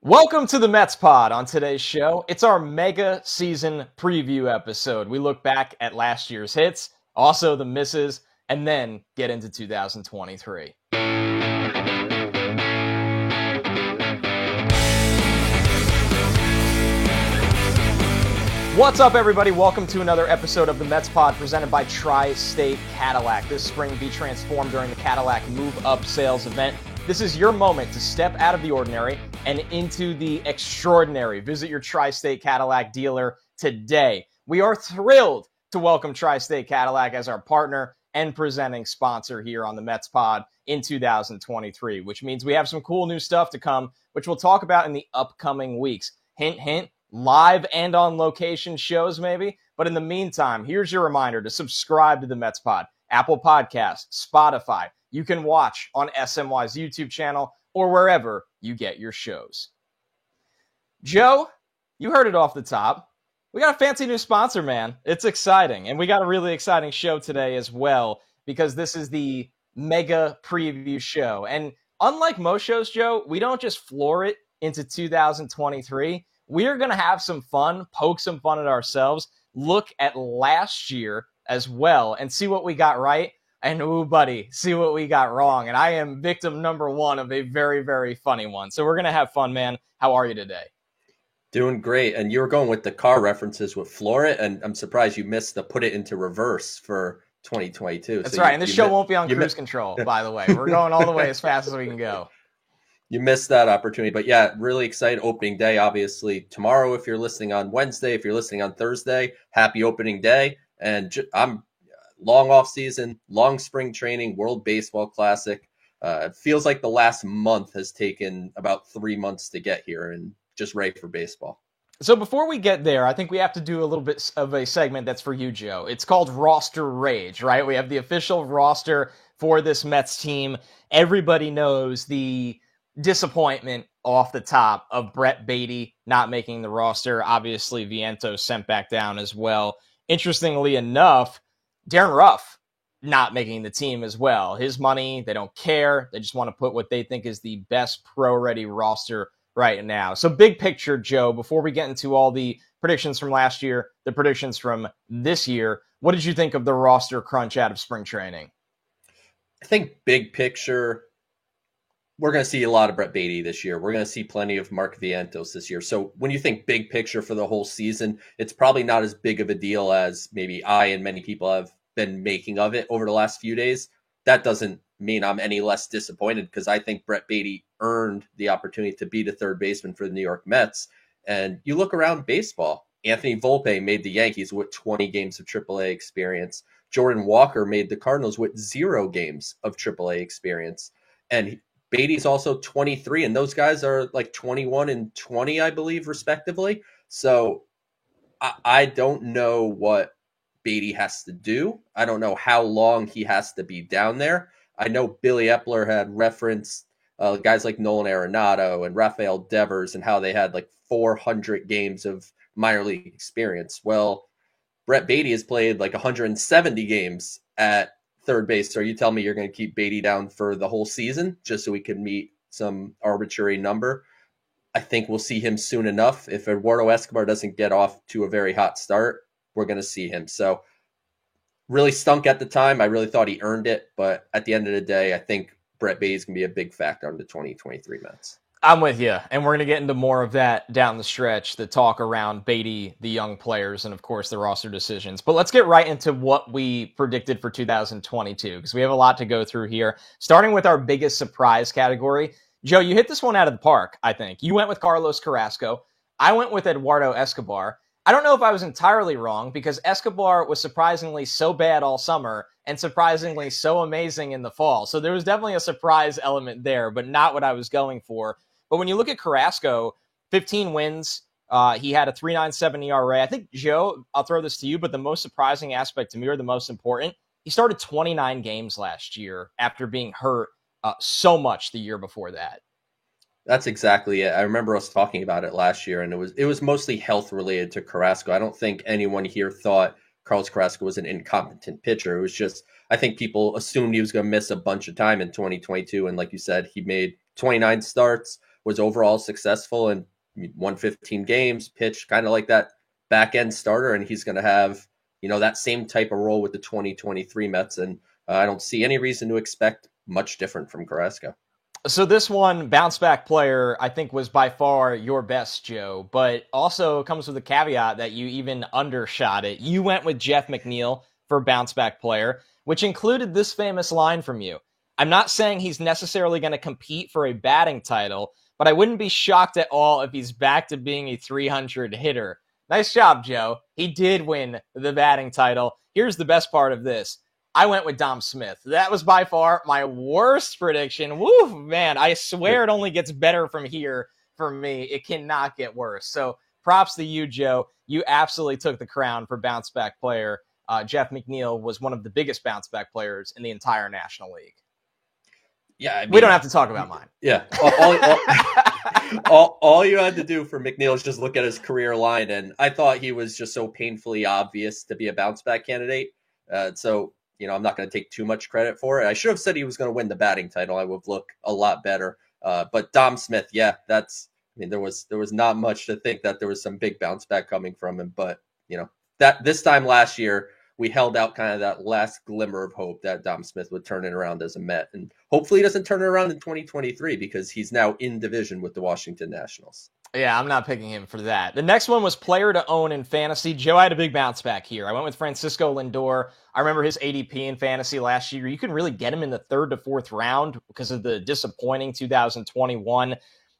Welcome to the Mets Pod. On today's show, it's our mega season preview episode. We look back at last year's hits, also the misses, and then get into 2023. What's up, everybody? Welcome to another episode of the Mets Pod presented by Tri-State Cadillac. This spring, be transformed during the Cadillac Move Up sales event. This is your moment to step out of the ordinary and into the extraordinary. Visit your Tri-State Cadillac dealer today. We are thrilled to welcome Tri-State Cadillac as our partner and presenting sponsor here on the Mets Pod in 2023, which means we have some cool new stuff to come, which we'll talk about in the upcoming weeks. Hint, hint, live and on location shows maybe. But in the meantime, here's your reminder to subscribe to the Mets Pod, Apple Podcasts, Spotify. You can watch on SMY's YouTube channel or wherever you get your shows. Joe, you heard it off the top. We got a fancy new sponsor, man. It's exciting. And we got a really exciting show today as well, because this is the mega preview show. And unlike most shows, Joe, we don't just floor it into 2023. We are going to have some fun, poke some fun at ourselves, look at last year as well, and see what we got right. And ooh, buddy, see what we got wrong. And I am victim number one of a very, very funny one. So we're going to have fun, man. How are you today? Doing great. And you were going with the car references with Flora, and I'm surprised you missed the put it into reverse for 2022. That's so right. And this show won't be on cruise control, by the way. We're going all the way as fast as we can go. You missed that opportunity. But yeah, really excited. Opening day, obviously, tomorrow. If you're listening on Wednesday, if you're listening on Thursday, happy opening day. And I'm long off season, long spring training, World Baseball Classic. It feels like the last month has taken about 3 months to get here, and just ready for baseball. So before we get there, I think we have to do a little bit of a segment that's for you, Joe. It's called Roster Rage, right? We have the official roster for this Mets team. Everybody knows the disappointment off the top of Brett Baty not making the roster. Obviously, Vientos sent back down as well. Interestingly enough, Darren Ruff not making the team as well. His money, they don't care. They just want to put what they think is the best pro-ready roster right now. So big picture, Joe, before we get into all the predictions from last year, the predictions from this year, what did you think of the roster crunch out of spring training? I think big picture, we're going to see a lot of Brett Baty this year. We're going to see plenty of Mark Vientos this year. So when you think big picture for the whole season, it's probably not as big of a deal as maybe I and many people have been making of it over the last few days. That doesn't mean I'm any less disappointed, because I think Brett Baty earned the opportunity to be the third baseman for the New York Mets. And you look around baseball, Anthony Volpe made the Yankees with 20 games of AAA experience. Jordan Walker made the Cardinals with 0 games of AAA experience. And Baty's also 23, and those guys are like 21 and 20, I believe, respectively. So I don't know what Baty has to do. I don't know how long he has to be down there. I know Billy Epler had referenced guys like Nolan Arenado and Rafael Devers and how they had like 400 games of minor league experience. Well, Brett Baty has played like 170 games at third base. So you tell me you're going to keep Baty down for the whole season just so we can meet some arbitrary number? I think we'll see him soon enough. If Eduardo Escobar doesn't get off to a very hot start, we're going to see him. So really stunk at the time. I really thought he earned it. But at the end of the day, I think Brett Baty is going to be a big factor on the 2023 Mets. I'm with you, and we're going to get into more of that down the stretch, the talk around Baty, the young players, and of course the roster decisions. But let's get right into what we predicted for 2022, because we have a lot to go through here, starting with our biggest surprise category. Joe, you hit this one out of the park, I think. You went with Carlos Carrasco. I went with Eduardo Escobar. I don't know if I was entirely wrong, because Escobar was surprisingly so bad all summer and surprisingly so amazing in the fall. So there was definitely a surprise element there, but not what I was going for. But when you look at Carrasco, 15 wins, he had a 3.97 ERA. I think, Joe, I'll throw this to you, but the most surprising aspect to me, or the most important, he started 29 games last year after being hurt so much the year before that. That's exactly it. I remember us talking about it last year, and it was mostly health related to Carrasco. I don't think anyone here thought Carlos Carrasco was an incompetent pitcher. It was just, I think people assumed he was going to miss a bunch of time in 2022. And like you said, he made 29 starts, was overall successful and won 15 games, pitched kind of like that back end starter, and he's going to have, that same type of role with the 2023 Mets. And I don't see any reason to expect much different from Carrasco. So this one, bounce back player, I think was by far your best, Joe, but also comes with a caveat that you even undershot it. You went with Jeff McNeil for bounce back player, which included this famous line from you. I'm not saying he's necessarily going to compete for a batting title, but I wouldn't be shocked at all if he's back to being a 300 hitter. Nice job, Joe. He did win the batting title. Here's the best part of this. I went with Dom Smith. That was by far my worst prediction. Woo, man, I swear it only gets better from here for me. It cannot get worse. So props to you, Joe. You absolutely took the crown for bounce back player. Jeff McNeil was one of the biggest bounce back players in the entire National League. Yeah, I mean, we don't have to talk about mine. Yeah. All you had to do for McNeil is just look at his career line, and I thought he was just so painfully obvious to be a bounce back candidate. So I'm not going to take too much credit for it. I should have said he was going to win the batting title. I would look a lot better. But Dom Smith, yeah, there was not much to think that there was some big bounce back coming from him. But that this time last year, we held out kind of that last glimmer of hope that Dom Smith would turn it around as a Met. And hopefully he doesn't turn it around in 2023 because he's now in division with the Washington Nationals. Yeah, I'm not picking him for that. The next one was player to own in fantasy. Joe, I had a big bounce back here. I went with Francisco Lindor. I remember his ADP in fantasy last year. You can really get him in the third to fourth round because of the disappointing 2021.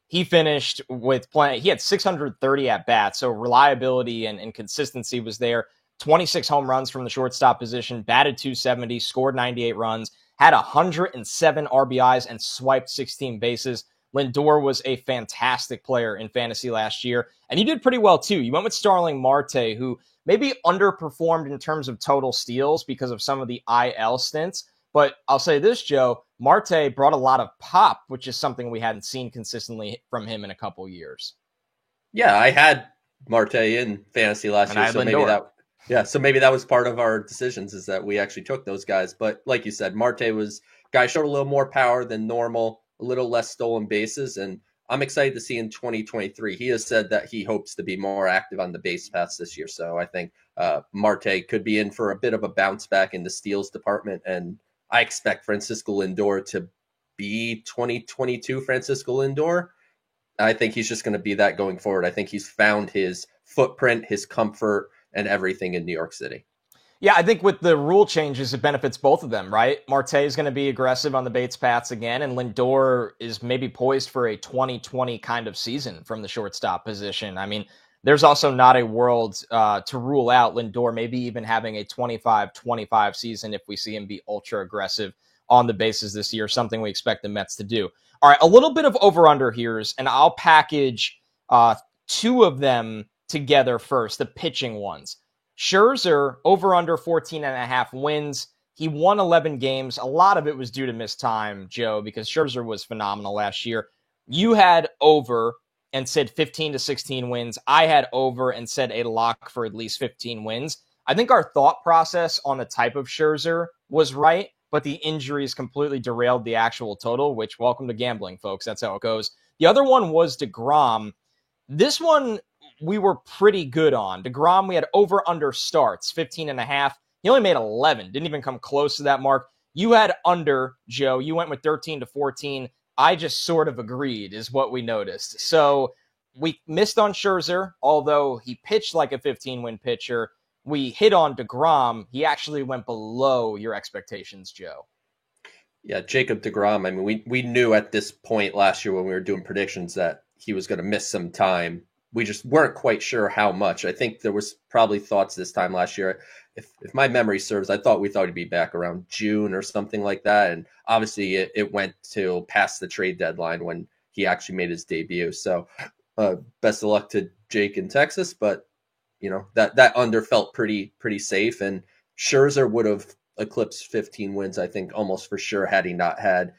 He finished with he had 630 at bats, so reliability and consistency was there. 26 home runs from the shortstop position, batted .270, scored 98 runs, had 107 RBIs, and swiped 16 bases. Lindor was a fantastic player in fantasy last year, and he did pretty well too. You went with Starling Marte, who maybe underperformed in terms of total steals because of some of the IL stints. But I'll say this, Joe, Marte brought a lot of pop, which is something we hadn't seen consistently from him in a couple years. Yeah, I had Marte in fantasy last year, so maybe that was part of our decisions is that we actually took those guys. But like you said, Marte showed a little more power than normal, a little less stolen bases, and I'm excited to see in 2023. He has said that he hopes to be more active on the base paths this year. So I think Marte could be in for a bit of a bounce back in the steals department, and I expect Francisco Lindor to be 2022 Francisco Lindor. I think he's just going to be that going forward. I think he's found his footprint, his comfort, and everything in New York City. Yeah, I think with the rule changes, it benefits both of them, right? Marte is going to be aggressive on the base paths again, and Lindor is maybe poised for a 2020 kind of season from the shortstop position. I mean, there's also not a world to rule out Lindor maybe even having a 25-25 season if we see him be ultra aggressive on the bases this year, something we expect the Mets to do. All right, a little bit of over-under here, and I'll package two of them together first, the pitching ones. Scherzer, over under 14.5 wins. He won 11 games. A lot of it was due to missed time, Joe, because Scherzer was phenomenal last year. You had over and said 15 to 16 wins. I had over and said a lock for at least 15 wins. I think our thought process on the type of Scherzer was right, but the injuries completely derailed the actual total, which welcome to gambling, folks. That's how it goes. The other one was DeGrom. This one we were pretty good on. DeGrom, we had over-under starts, 15.5. He only made 11. Didn't even come close to that mark. You had under, Joe. You went with 13 to 14. I just sort of agreed is what we noticed. So we missed on Scherzer, although he pitched like a 15-win pitcher. We hit on DeGrom. He actually went below your expectations, Joe. Yeah, Jacob DeGrom. I mean, we knew at this point last year when we were doing predictions that he was going to miss some time. We just weren't quite sure how much. I think there was probably thoughts this time last year. If my memory serves, we thought he'd be back around June or something like that. And obviously it went till past the trade deadline when he actually made his debut. So best of luck to Jake in Texas. But, that under felt pretty safe. And Scherzer would have eclipsed 15 wins, I think, almost for sure, had he not had,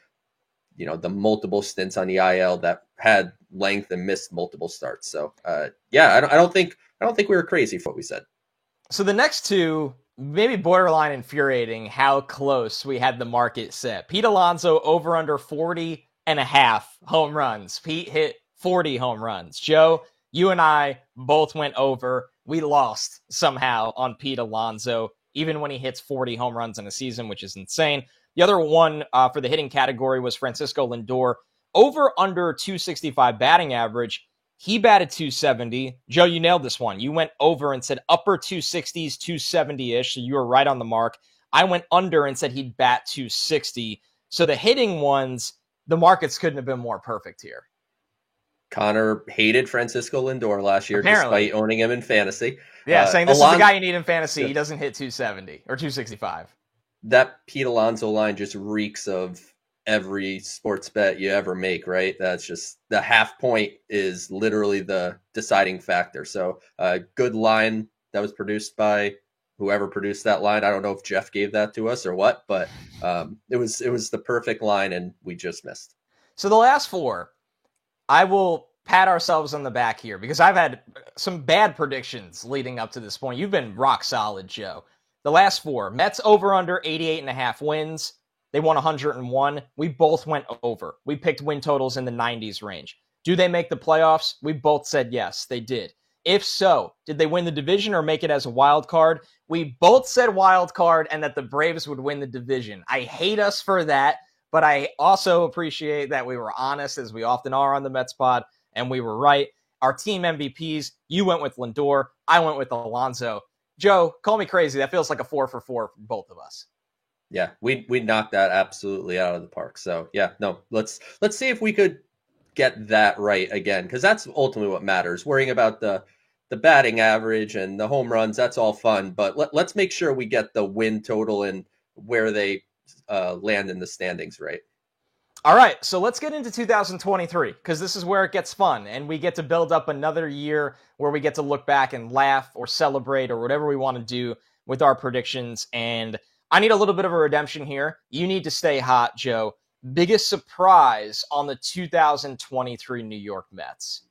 the multiple stints on the IL that had length and missed multiple starts. So, I don't think we were crazy for what we said. So the next two, maybe borderline infuriating how close we had the market set. Pete Alonso over under 40 and a half home runs. Pete hit 40 home runs. Joe, you and I both went over. We lost somehow on Pete Alonso, even when he hits 40 home runs in a season, which is insane. The other one for the hitting category was Francisco Lindor. Over under 265 batting average. He batted 270. Joe, you nailed this one. You went over and said upper 260s, 270-ish, so you were right on the mark. I went under and said he'd bat 260. So the hitting ones, the markets couldn't have been more perfect here. Connor hated Francisco Lindor last year, Apparently. despite owning him in fantasy. Yeah, saying this is the guy you need in fantasy. He doesn't hit 270 or 265. That Pete Alonso line just reeks of every sports bet you ever make, right? That's just the half point is literally the deciding factor. So good line that was produced by whoever produced that line. I don't know if Jeff gave that to us or what, but it was the perfect line and we just missed. So the last four, I will pat ourselves on the back here because I've had some bad predictions leading up to this point. You've been rock solid, Joe. The last four, Mets over under 88.5 wins. They won 101. We both went over. We picked win totals in the 90s range. Do they make the playoffs? We both said yes, they did. If so, did they win the division or make it as a wild card? We both said wild card and that the Braves would win the division. I hate us for that, but I also appreciate that we were honest, as we often are on the Mets pod, and we were right. Our team MVPs, you went with Lindor, I went with Alonso. Joe, call me crazy. That feels like a 4 for 4 for both of us. Yeah, we knocked that absolutely out of the park. So yeah, no, let's see if we could get that right again, because that's ultimately what matters. Worrying about the batting average and the home runs, that's all fun, but let's make sure we get the win total and where they land in the standings right. All right, so let's get into 2023, because this is where it gets fun, and we get to build up another year where we get to look back and laugh or celebrate or whatever we want to do with our predictions. And I need a little bit of a redemption here. You need to stay hot, Joe. Biggest surprise on the 2023 New York Mets?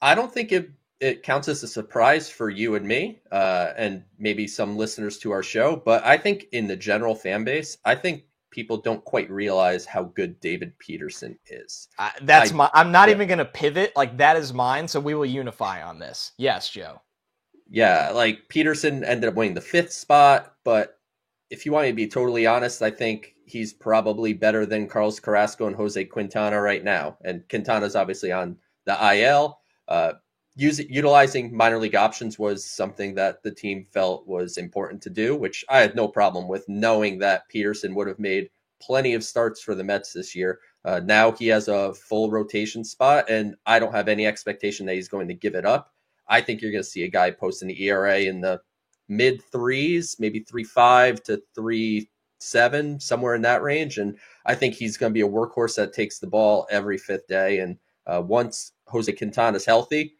I don't think it counts as a surprise for you and me, and maybe some listeners to our show, but I think in the general fan base, I think people don't quite realize how good David Peterson is. I'm not even going to pivot. Like, that is mine, so we will unify on this. Yes, Joe. Yeah, like Peterson ended up winning the 5th spot, but if you want me to be totally honest, I think he's probably better than Carlos Carrasco and Jose Quintana right now. And Quintana's obviously on the IL. Utilizing minor league options was something that the team felt was important to do, which I had no problem with, knowing that Peterson would have made plenty of starts for the Mets this year. Now he has a full rotation spot, and I don't have any expectation that he's going to give it up. I think you're going to see a guy posting the ERA in the mid 3s, maybe 3.5 to 3.7, somewhere in that range. And I think he's going to be a workhorse that takes the ball every 5th day. And once Jose Quintana is healthy,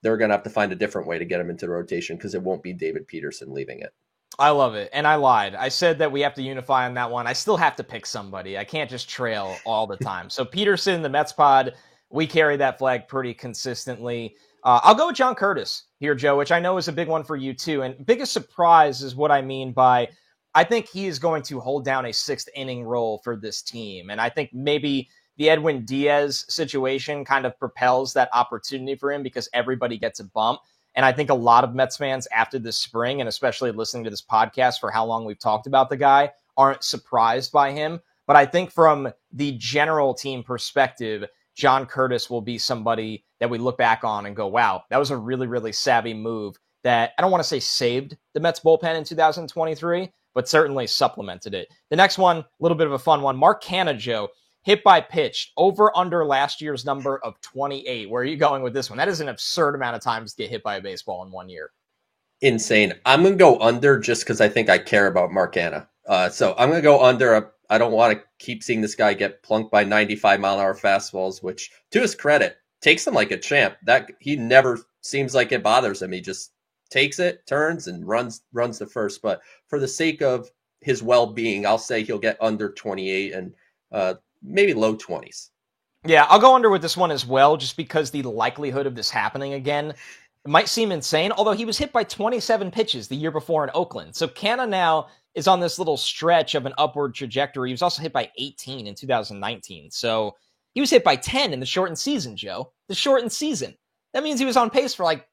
they're going to have to find a different way to get him into the rotation, because it won't be David Peterson leaving it. I love it. And I lied. I said that we have to unify on that one. I still have to pick somebody. I can't just trail all the time. So Peterson, the Mets pod, we carry that flag pretty consistently. I'll go with John Curtis here, Joe, which I know is a big one for you too. And biggest surprise is what I mean by, I think he is going to hold down a 6th inning role for this team. And I think maybe the Edwin Diaz situation kind of propels that opportunity for him, because everybody gets a bump. And I think a lot of Mets fans after this spring, and especially listening to this podcast for how long we've talked about the guy, aren't surprised by him. But I think from the general team perspective, John Curtis will be somebody that we look back on and go, wow, that was a really, really savvy move that I don't want to say saved the Mets bullpen in 2023, but certainly supplemented it. The next one, a little bit of a fun one. Mark Canha, Joe, hit by pitch, over under last year's number of 28. Where are you going with this one? That is an absurd amount of times to get hit by a baseball in one year. Insane. I'm going to go under just because I think I care about Mark Canha. So I'm going to go under. I don't want to keep seeing this guy get plunked by 95-mile-an-hour fastballs, which, to his credit, takes him like a champ. That he never seems like it bothers him. He just takes it, turns, and runs the first. But for the sake of his well-being, I'll say he'll get under 28 and maybe low 20s. Yeah, I'll go under with this one as well, just because the likelihood of this happening again, It might seem insane, although he was hit by 27 pitches the year before in Oakland. So Canha now is on this little stretch of an upward trajectory. He was also hit by 18 in 2019. So he was hit by 10 in the shortened season, Joe. The shortened season. That means he was on pace for like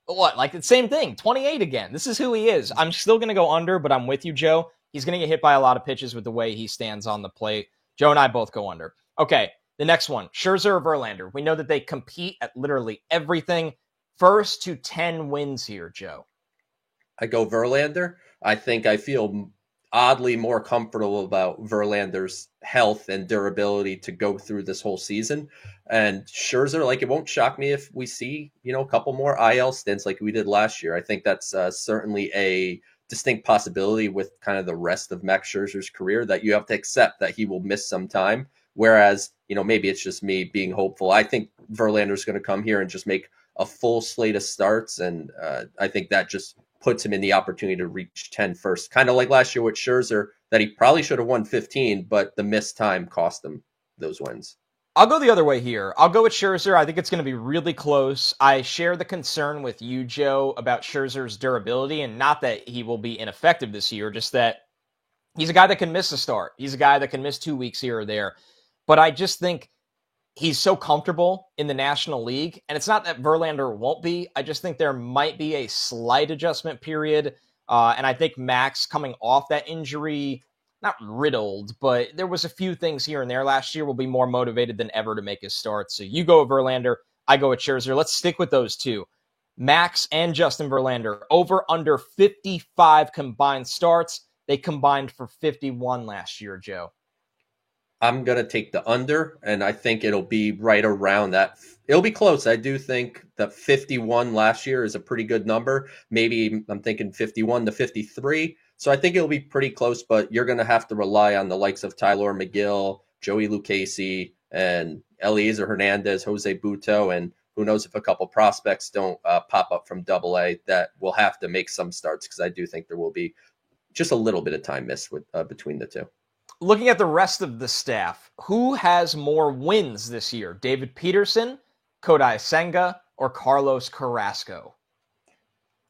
the same thing, 28 again. This is who he is. I'm still going to go under, but I'm with you, Joe. He's going to get hit by a lot of pitches with the way he stands on the plate. Joe and I both go under. Okay, the next one, Scherzer or Verlander. We know that they compete at literally everything. First to 10 wins here, Joe. I go Verlander. I feel oddly more comfortable about Verlander's health and durability to go through this whole season. And Scherzer, it won't shock me if we see, a couple more IL stints like we did last year. I think that's certainly a distinct possibility with kind of the rest of Max Scherzer's career, that you have to accept that he will miss some time. Whereas, maybe it's just me being hopeful. I think Verlander's going to come here and just make a full slate of starts. And I think that just puts him in the opportunity to reach 10 first. Kind of like last year with Scherzer, that he probably should have won 15, but the missed time cost him those wins. I'll go the other way here. I'll go with Scherzer. I think it's going to be really close. I share the concern with you, Joe, about Scherzer's durability, and not that he will be ineffective this year, just that he's a guy that can miss a start. He's a guy that can miss 2 weeks here or there. But I just think he's so comfortable in the National League, and it's not that Verlander won't be. I just think there might be a slight adjustment period, and I think Max coming off that injury, not riddled, but there was a few things here and there last year, will be more motivated than ever to make his start. So you go with Verlander, I go with Scherzer. Let's stick with those two. Max and Justin Verlander, over under 55 combined starts. They combined for 51 last year, Joe. I'm going to take the under, and I think it'll be right around that. It'll be close. I do think that 51 last year is a pretty good number. Maybe I'm thinking 51 to 53. So I think it'll be pretty close, but you're going to have to rely on the likes of Tyler McGill, Joey Lucchesi, and Eliezer Hernandez, Jose Butto, and who knows if a couple prospects don't pop up from Double-A that will have to make some starts, because I do think there will be just a little bit of time missed with between the two. Looking at the rest of the staff, who has more wins this year? David Peterson, Kodai Senga, or Carlos Carrasco?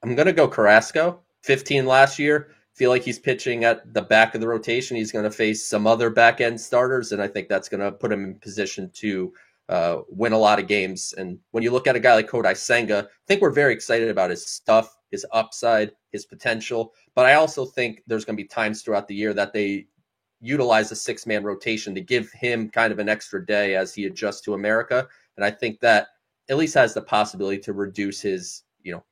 I'm going to go Carrasco. 15 last year. Feel like he's pitching at the back of the rotation. He's going to face some other back-end starters, and I think that's going to put him in position to win a lot of games. And when you look at a guy like Kodai Senga, I think we're very excited about his stuff, his upside, his potential. But I also think there's going to be times throughout the year that they utilize a 6-man rotation to give him kind of an extra day as he adjusts to America. And I think that at least has the possibility to reduce his,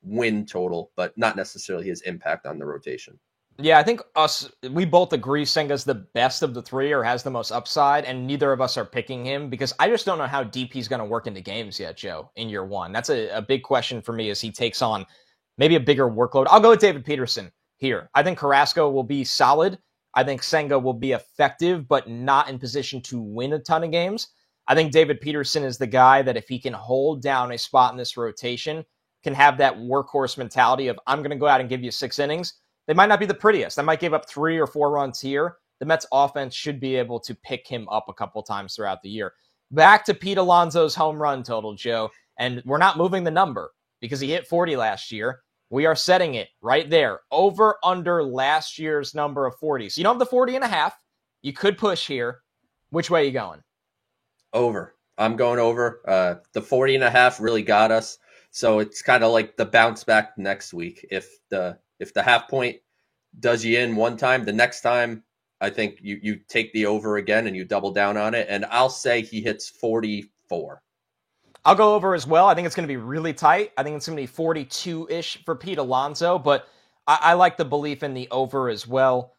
win total, but not necessarily his impact on the rotation. Yeah, I think we both agree Senga's the best of the three, or has the most upside, and neither of us are picking him because I just don't know how deep he's going to work into games yet, Joe, in year one. That's a big question for me as he takes on maybe a bigger workload. I'll go with David Peterson here. I think Carrasco will be solid. I think Senga will be effective, but not in position to win a ton of games. I think David Peterson is the guy that if he can hold down a spot in this rotation, can have that workhorse mentality of, I'm going to go out and give you 6 innings. They might not be the prettiest. I might give up 3 or 4 runs here. The Mets offense should be able to pick him up a couple times throughout the year. Back to Pete Alonso's home run total, Joe, and we're not moving the number because he hit 40 last year. We are setting it right there, over under last year's number of 40. So you don't have the 40 and a half. You could push here. Which way are you going? Over. I'm going over. The 40 and a half really got us. So it's kind of like the bounce back next week. If the half point does you in one time, the next time I think you take the over again and you double down on it. And I'll say he hits 44. I'll go over as well. I think it's going to be really tight. I think it's going to be 42-ish for Pete Alonso, but I like the belief in the over as well.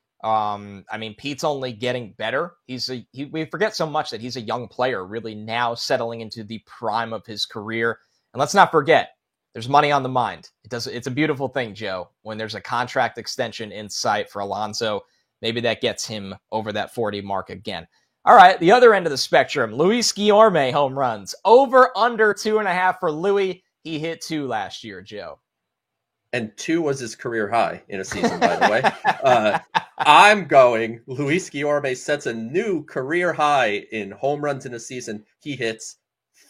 Pete's only getting better. We forget so much that he's a young player, really now settling into the prime of his career. And let's not forget, there's money on the mind. It's a beautiful thing, Joe, when there's a contract extension in sight for Alonso. Maybe that gets him over that 40 mark again. All right, the other end of the spectrum, Luis Guillorme home runs. Over under 2.5 for Louis. He hit 2 last year, Joe. And 2 was his career high in a season, by the way. I'm going, Luis Guillorme sets a new career high in home runs in a season. He hits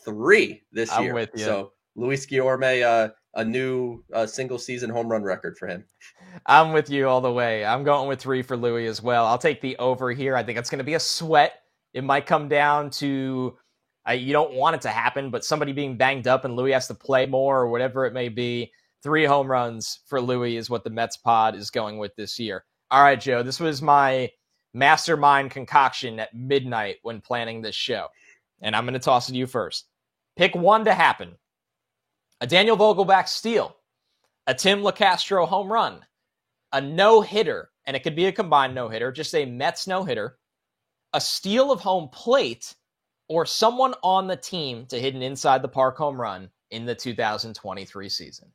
3 this year. I'm with you. So Luis Guillorme a new single season home run record for him. I'm with you all the way. I'm going with 3 for Louis as well. I'll take the over here. I think it's going to be a sweat. It might come down to, you don't want it to happen, but somebody being banged up and Louis has to play more or whatever it may be. 3 home runs for Louis is what the Mets pod is going with this year. All right, Joe, this was my mastermind concoction at midnight when planning this show. And I'm going to toss it to you first. Pick one to happen. A Daniel Vogelbach steal. A Tim LeCastro home run. A no-hitter, and it could be a combined no-hitter, just a Mets no-hitter, a steal of home plate, or someone on the team to hit an inside-the-park home run in the 2023 season.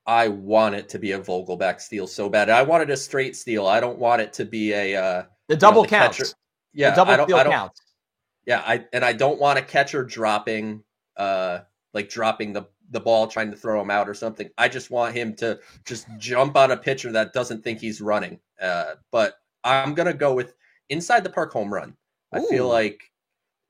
I want it to be a Vogelbach steal so bad. I wanted a straight steal. I don't want it to be a... the double counts. Yeah, the double steal counts. Yeah, I don't want a catcher dropping, dropping the ball, trying to throw him out or something. I just want him to just jump on a pitcher that doesn't think he's running. But I'm going to go with inside the park home run. I feel like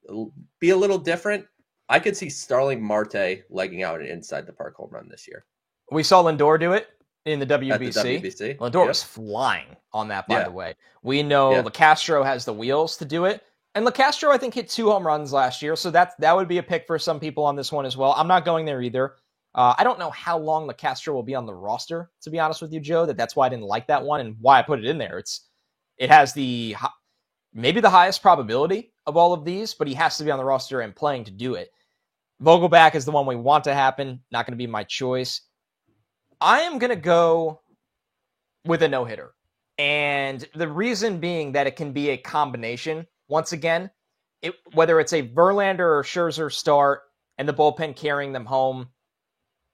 it'll be a little different. I could see Starling Marte legging out an inside the park home run this year. We saw Lindor do it in the WBC. At the WBC. Lindor was flying on that, by the way. We know LeCastro has the wheels to do it. And LeCastro, I think, hit 2 home runs last year, so that would be a pick for some people on this one as well. I'm not going there either. I don't know how long LeCastro will be on the roster, to be honest with you, Joe. That's why I didn't like that one and why I put it in there. It has maybe the highest probability of all of these, but he has to be on the roster and playing to do it. Vogelbach is the one we want to happen. Not going to be my choice. I am going to go with a no-hitter. And the reason being that it can be a combination. Once again, whether it's a Verlander or Scherzer start and the bullpen carrying them home,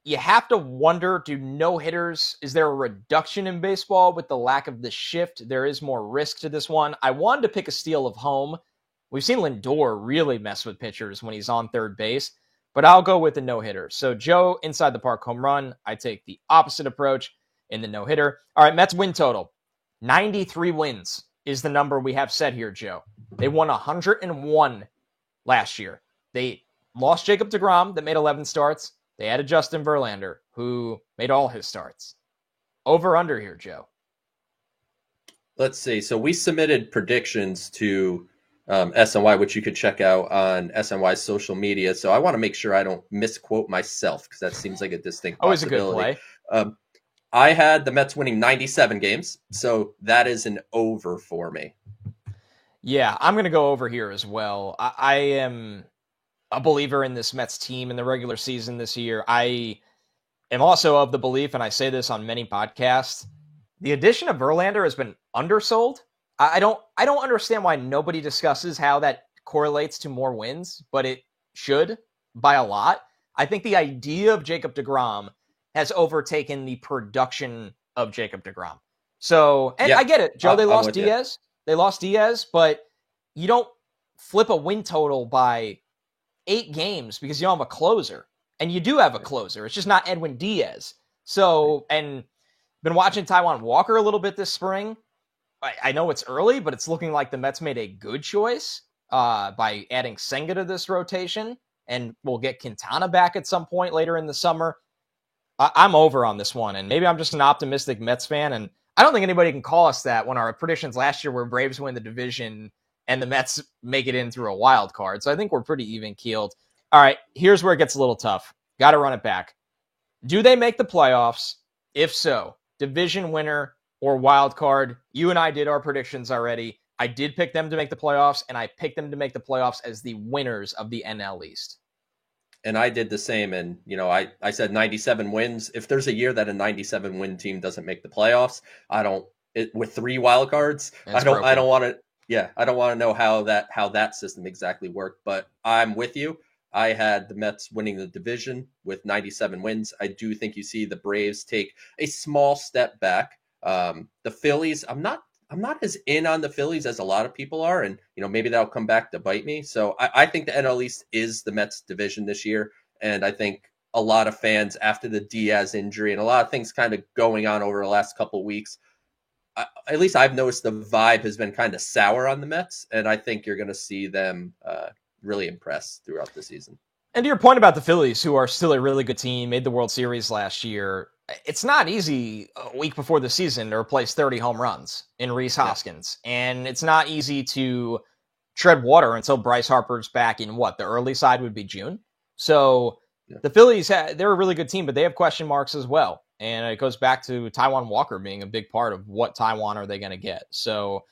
you have to wonder, do no-hitters, is there a reduction in baseball with the lack of the shift? There is more risk to this one. I wanted to pick a steal of home. We've seen Lindor really mess with pitchers when he's on third base, but I'll go with the no-hitter. So Joe, inside the park home run. I take the opposite approach in the no-hitter. All right, Mets win total. 93 wins is the number we have set here, Joe. They won 101 last year. They lost Jacob deGrom that made 11 starts. They added Justin Verlander, who made all his starts. Over under here, Joe. Let's see. So we submitted predictions to SNY, which you could check out on SNY's social media. So I want to make sure I don't misquote myself because that seems like a distinct possibility. Always a good play. I had the Mets winning 97 games, so that is an over for me. Yeah, I'm going to go over here as well. I am a believer in this Mets team in the regular season this year. I am also of the belief, and I say this on many podcasts, the addition of Verlander has been undersold. I don't understand why nobody discusses how that correlates to more wins, but it should by a lot. I think the idea of Jacob deGrom has overtaken the production of Jacob deGrom. So, and I get it, Joe, they lost Diaz. They lost Diaz, but you don't flip a win total by 8 games because you don't have a closer. And you do have a closer. It's just not Edwin Diaz. So, and been watching Taijuan Walker a little bit this spring. I know it's early, but it's looking like the Mets made a good choice by adding Senga to this rotation. And we'll get Quintana back at some point later in the summer. I'm over on this one. And maybe I'm just an optimistic Mets fan. And I don't think anybody can call us that when our predictions last year were Braves win the division and the Mets make it in through a wild card. So I think we're pretty even keeled. All right, here's where it gets a little tough. Got to run it back. Do they make the playoffs? If so, division winner or wild card? You and I did our predictions already. I did pick them to make the playoffs, and I picked them to make the playoffs as the winners of the NL East. And I did the same. And, you know, I said 97 wins. If there's a year that a 97 win team doesn't make the playoffs, with 3 wild cards, I don't want to know how that system exactly worked, but I'm with you. I had the Mets winning the division with 97 wins. I do think you see the Braves take a small step back. The Phillies, I'm not as in on the Phillies as a lot of people are, and maybe that'll come back to bite me. So I think the NL East is the Mets division this year, and I think a lot of fans after the Diaz injury and a lot of things kind of going on over the last couple of weeks, at least I've noticed the vibe has been kind of sour on the Mets, and I think you're going to see them really impress throughout the season. And to your point about the Phillies, who are still a really good team, made the World Series last year, it's not easy a week before the season to replace 30 home runs in Rhys Yeah. Hoskins. And it's not easy to tread water until Bryce Harper's back in the early side would be June. So the Phillies, they're a really good team, but they have question marks as well. And it goes back to Taijuan Walker being a big part of what Taijuan are they going to get. So,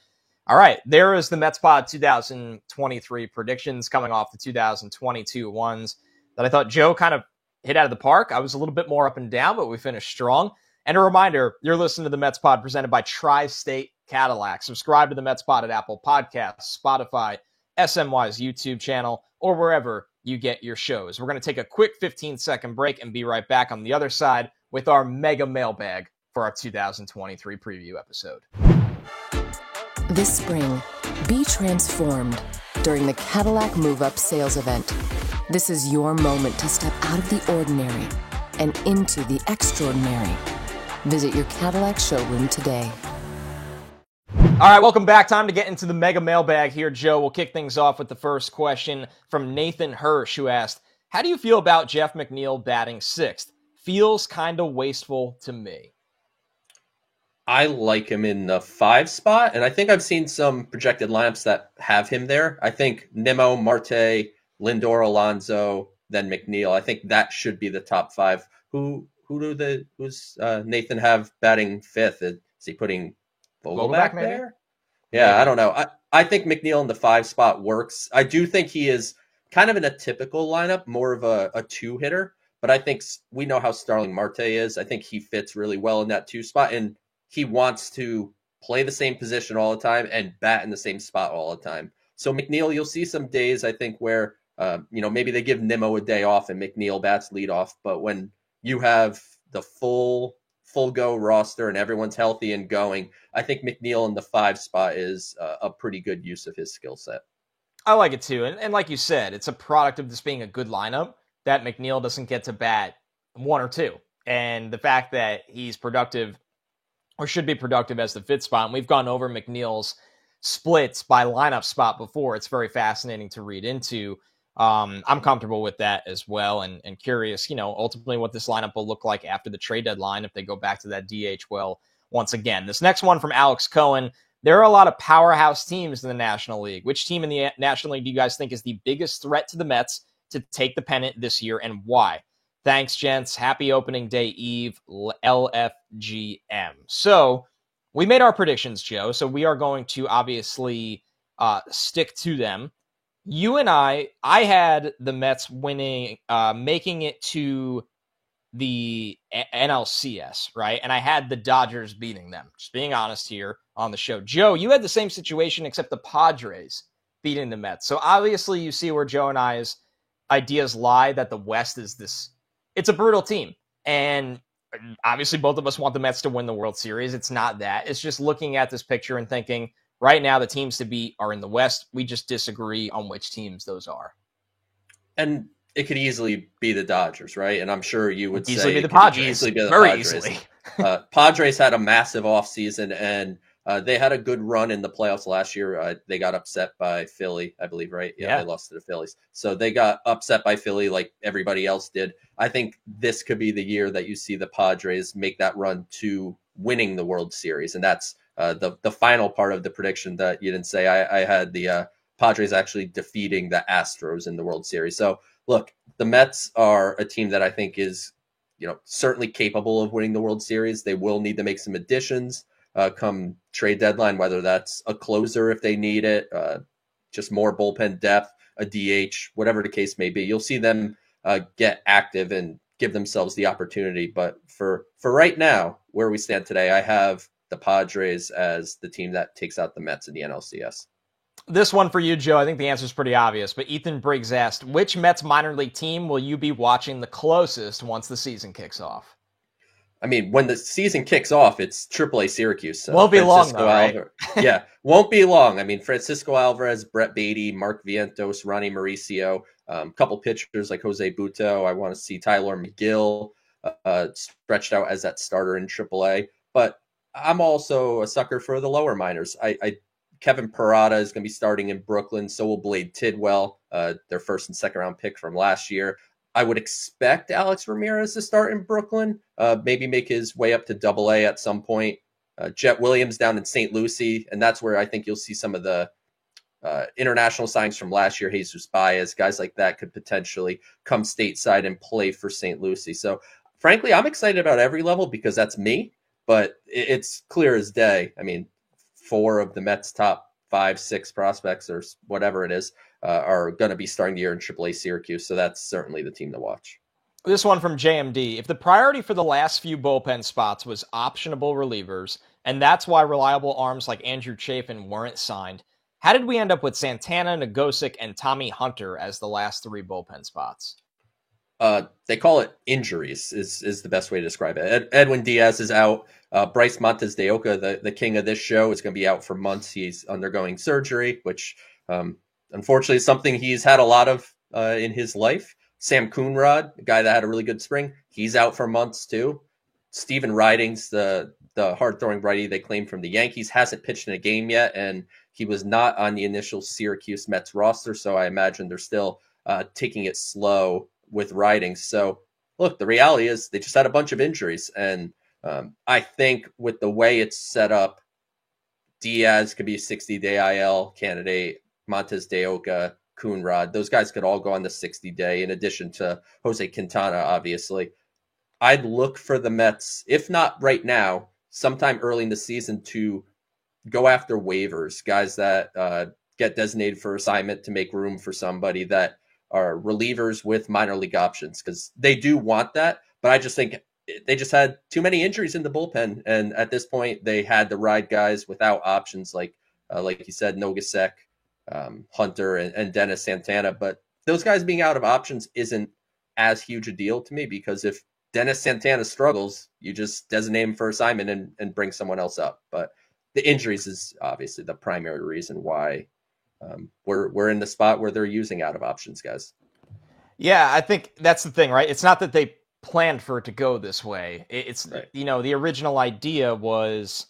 all right, there is the Mets Pod 2023 predictions coming off the 2022 ones that I thought Joe kind of hit out of the park. I was a little bit more up and down, but we finished strong. And a reminder, you're listening to the Mets Pod presented by Tri-State Cadillac. Subscribe to the Mets Pod at Apple Podcasts, Spotify, SMY's YouTube channel, or wherever you get your shows. We're going to take a quick 15-second break and be right back on the other side with our mega mailbag for our 2023 preview episode. This spring, be transformed during the Cadillac Move Up sales event. This is your moment to step out of the ordinary and into the extraordinary. Visit your Cadillac showroom today. All right, welcome back. Time to get into the mega mailbag here, Joe. We'll kick things off with the first question from Nathan Hirsch, who asked, how do you feel about Jeff McNeil batting sixth? Feels kind of wasteful to me. I like him in the 5 spot, and I think I've seen some projected lineups that have him there. I think Nimmo, Marte, Lindor, Alonso, then McNeil. I think that should be the top 5. Who's Nathan have batting 5th? Is he putting Vogelbach there? Yeah, maybe. I don't know. I think McNeil in the 5 spot works. I do think he is kind of in a typical lineup, more of a 2-hitter, but I think we know how Starling Marte is. I think he fits really well in that 2 spot, and he wants to play the same position all the time and bat in the same spot all the time. So McNeil, you'll see some days, I think, where maybe they give Nimmo a day off and McNeil bats leadoff, but when you have the full go roster and everyone's healthy and going, I think McNeil in the 5 spot is a pretty good use of his skill set. I like it too. And like you said, it's a product of this being a good lineup that McNeil doesn't get to bat 1 or 2. And the fact that he's productive or should be productive as the 5th spot. And we've gone over McNeil's splits by lineup spot before. It's very fascinating to read into. I'm comfortable with that as well, and curious, ultimately what this lineup will look like after the trade deadline if they go back to that DH well once again. This next one from Alex Cohen. There are a lot of powerhouse teams in the National League. Which team in the National League do you guys think is the biggest threat to the Mets to take the pennant this year, and why? Thanks, gents. Happy opening day eve, LFGM. So we made our predictions, Joe, so we are going to obviously stick to them. You and I had the Mets winning, making it to the NLCS, right? And I had the Dodgers beating them. Just being honest here on the show. Joe, you had the same situation except the Padres beating the Mets. So obviously you see where Joe and I's ideas lie, that the West is it's a brutal team. And obviously both of us want the Mets to win the World Series. It's not that. It's just looking at this picture and thinking, right now, the teams to beat are in the West. We just disagree on which teams those are. And it could easily be the Dodgers, right? And I'm sure you would easily say be the Padres. Easily be the Very Padres. Easily. Padres had a massive offseason, and they had a good run in the playoffs last year. They got upset by Philly, I believe, right? Yeah, they lost to the Phillies. So they got upset by Philly like everybody else did. I think this could be the year that you see the Padres make that run to winning the World Series, and that's the final part of the prediction that you didn't say. I had the Padres actually defeating the Astros in the World Series. So look, the Mets are a team that I think is, certainly capable of winning the World Series. They will need to make some additions come trade deadline, whether that's a closer if they need it, just more bullpen depth, a DH, whatever the case may be. You'll see them get active and give themselves the opportunity. But for right now, where we stand today, I have the Padres as the team that takes out the Mets in the NLCS. This one for you, Joe, I think the answer is pretty obvious, but Ethan Briggs asked, which Mets minor league team will you be watching the closest once the season kicks off? I mean, when the season kicks off, it's AAA Syracuse. So won't be long, though, right? Yeah, won't be long. I mean, Francisco Alvarez, Brett Beatty, Mark Vientos, Ronnie Mauricio, a couple pitchers like Jose Butto. I want to see Tyler McGill stretched out as that starter in AAA. But I'm also a sucker for the lower minors. I Kevin Parada is going to be starting in Brooklyn. So will Blade Tidwell, their first and second round pick from last year. I would expect Alex Ramirez to start in Brooklyn, maybe make his way up to Double-A at some point. Jet Williams down in St. Lucie, and that's where I think you'll see some of the international signings from last year. Jesus Baez, guys like that could potentially come stateside and play for St. Lucie. So frankly, I'm excited about every level because that's me, but it's clear as day. I mean, 4 of the Mets' top 5, 6 prospects or whatever it is are going to be starting the year in AAA Syracuse. So that's certainly the team to watch. This one from JMD. If the priority for the last few bullpen spots was optionable relievers, and that's why reliable arms like Andrew Chafin weren't signed, how did we end up with Santana, Nogosek, and Tommy Hunter as the last 3 bullpen spots? They call it injuries is the best way to describe it. Edwin Diaz is out. Bryce Montes de Oca, the king of this show, is going to be out for months. He's undergoing surgery, which unfortunately is something he's had a lot of in his life. Sam Coonrod, a guy that had a really good spring, he's out for months too. Steven Ridings, the hard-throwing righty they claimed from the Yankees, hasn't pitched in a game yet, and he was not on the initial Syracuse Mets roster, so I imagine they're still taking it slow with Ridings. So, look, the reality is they just had a bunch of injuries, and I think with the way it's set up, Diaz could be a 60-day IL candidate, Montes de Oca, Coonrod, those guys could all go on the 60-day, in addition to Jose Quintana, obviously. I'd look for the Mets, if not right now, sometime early in the season, to go after waivers, guys that get designated for assignment to make room for somebody that are relievers with minor league options, because they do want that. But I just think they just had too many injuries in the bullpen, and at this point, they had to ride guys without options, like you said, Nogosek, Hunter, and Dennis Santana. But those guys being out of options isn't as huge a deal to me, because if Dennis Santana struggles, you just designate him for assignment and bring someone else up. But the injuries is obviously the primary reason why we're in the spot where they're using out of options guys. Yeah, I think that's the thing, right? It's not that they planned for it to go this way. It's right. The original idea was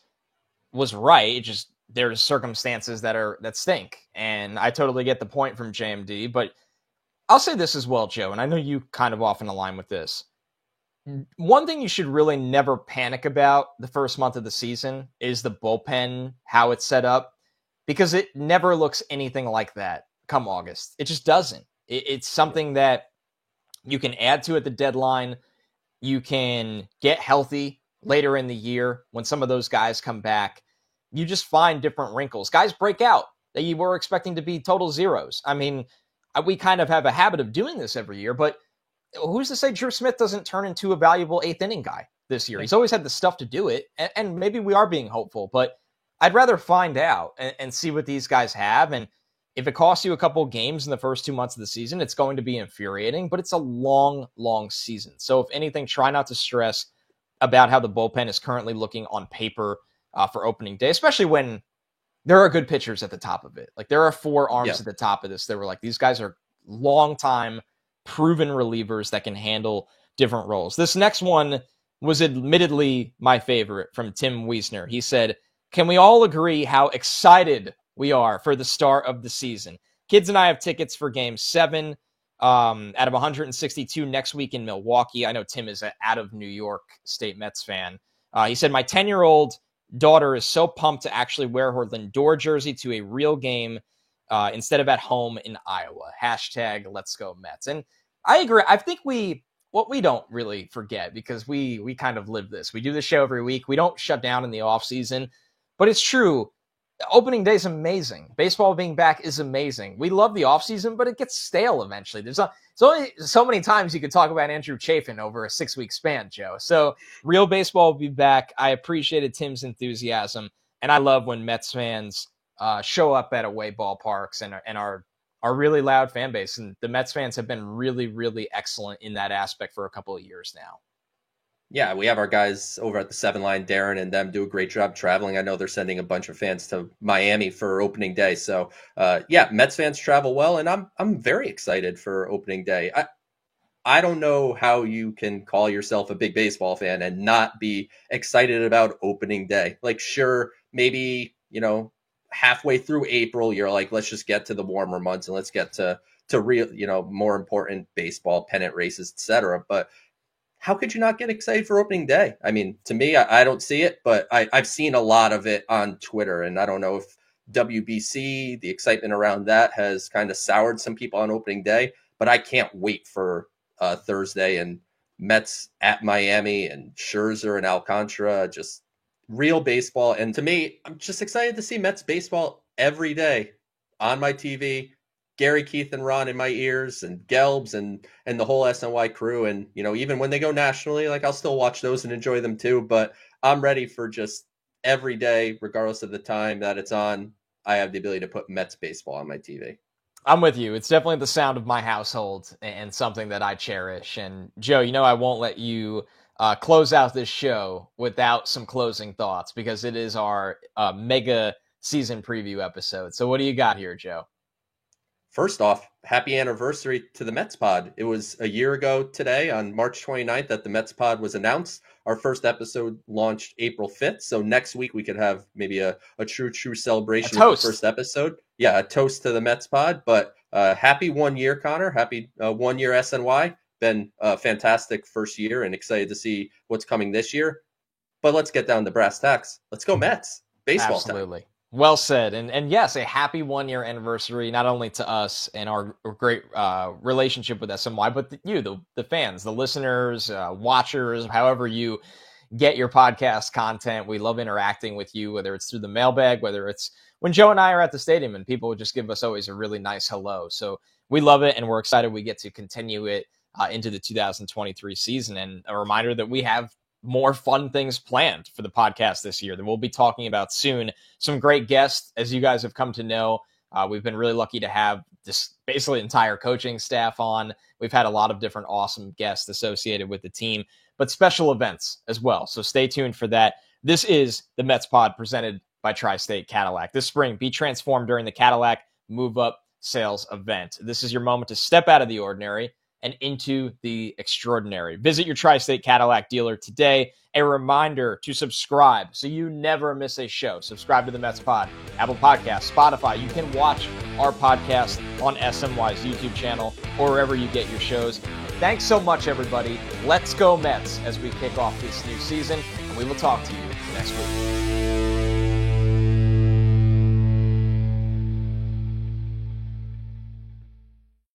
right. It just there's circumstances that stink, and I totally get the point from JMD. But I'll say this as well, Joe, and I know you kind of often align with this. One thing you should really never panic about the first month of the season is the bullpen, how it's set up, because it never looks anything like that come August. It just doesn't. It's something that you can add to at the deadline. You can get healthy later in the year when some of those guys come back. You just find different wrinkles. Guys break out that you were expecting to be total zeros. I mean, we kind of have a habit of doing this every year, but who's to say Drew Smith doesn't turn into a valuable 8th inning guy this year? He's always had the stuff to do it, and maybe we are being hopeful, but I'd rather find out and see what these guys have. And if it costs you a couple games in the first 2 months of the season, it's going to be infuriating, but it's a long, long season. So if anything, try not to stress about how the bullpen is currently looking on paper for opening day, especially when there are good pitchers at the top of it. Like, there are 4 arms at the top of this that were like, these guys are long-time proven relievers that can handle different roles. This next one was admittedly my favorite, from Tim Wiesner. He said, "Can we all agree how excited we are for the start of the season? Kids and I have tickets for Game 7 out of 162 next week in Milwaukee." I know Tim is an out of New York State Mets fan. He said, "My 10-year-old daughter is so pumped to actually wear her Lindor jersey to a real game instead of at home in Iowa. Hashtag Let's Go Mets." And I agree. I think what we don't really forget, because we kind of live this. We do this show every week. We don't shut down in the off season, but it's true. Opening day is amazing. Baseball being back is amazing. We love the off season, but it gets stale eventually. There's only so many times you could talk about Andrew Chafin over a 6-week span, Joe. So real baseball will be back. I appreciated Tim's enthusiasm, and I love when Mets fans show up at away ballparks and are really loud fan base. And the Mets fans have been really, really excellent in that aspect for a couple of years now. Yeah, we have our guys over at the 7 Line, Darren and them, do a great job traveling. I know they're sending a bunch of fans to Miami for opening day. So, Mets fans travel well, and I'm very excited for opening day. I don't know how you can call yourself a big baseball fan and not be excited about opening day. Like, sure, maybe, halfway through April, you're like, let's just get to the warmer months and let's get to real, more important baseball, pennant races, etc. But how could you not get excited for opening day? I mean, to me, I don't see it, but I've seen a lot of it on Twitter, and I don't know if WBC, the excitement around that has kind of soured some people on opening day, but I can't wait for Thursday and Mets at Miami and Scherzer and Alcantara, just real baseball. And to me, I'm just excited to see Mets baseball every day on my TV. Gary, Keith, and Ron in my ears, and Gelbs and the whole SNY crew. And, even when they go nationally, like, I'll still watch those and enjoy them too. But I'm ready for just every day, regardless of the time that it's on. I have the ability to put Mets baseball on my TV. I'm with you. It's definitely the sound of my household and something that I cherish. And Joe, I won't let you close out this show without some closing thoughts, because it is our mega season preview episode. So what do you got here, Joe? First off, happy anniversary to the Mets Pod. It was a year ago today, on March 29th, that the Mets Pod was announced. Our first episode launched April 5th. So next week we could have maybe a true celebration of the first episode. Yeah, a toast to the Mets Pod. But happy 1 year, Connor. Happy 1 year SNY. Been a fantastic first year and excited to see what's coming this year. But let's get down to brass tacks. Let's go Mets. Baseball Absolutely. Time. Well said. And yes, a happy 1 year anniversary, not only to us and our great relationship with SNY, but the fans, the listeners, watchers, however you get your podcast content. We love interacting with you, whether it's through the mailbag, whether it's when Joe and I are at the stadium and people just give us always a really nice hello. So we love it, and we're excited we get to continue it into the 2023 season. And a reminder that we have more fun things planned for the podcast this year that we'll be talking about soon. Some great guests, as you guys have come to know. We've been really lucky to have this basically entire coaching staff on. We've had a lot of different awesome guests associated with the team, but special events as well. So stay tuned for that. This is the Mets Pod presented by Tri-State Cadillac. This spring, be transformed during the Cadillac Move Up Sales Event. This is your moment to step out of the ordinary and into the extraordinary. Visit your Tri-State Cadillac dealer today. A reminder to subscribe so you never miss a show. Subscribe to the Mets Pod, Apple Podcasts, Spotify. You can watch our podcast on SNY's YouTube channel or wherever you get your shows. Thanks so much, everybody. Let's go Mets as we kick off this new season, and we will talk to you next week.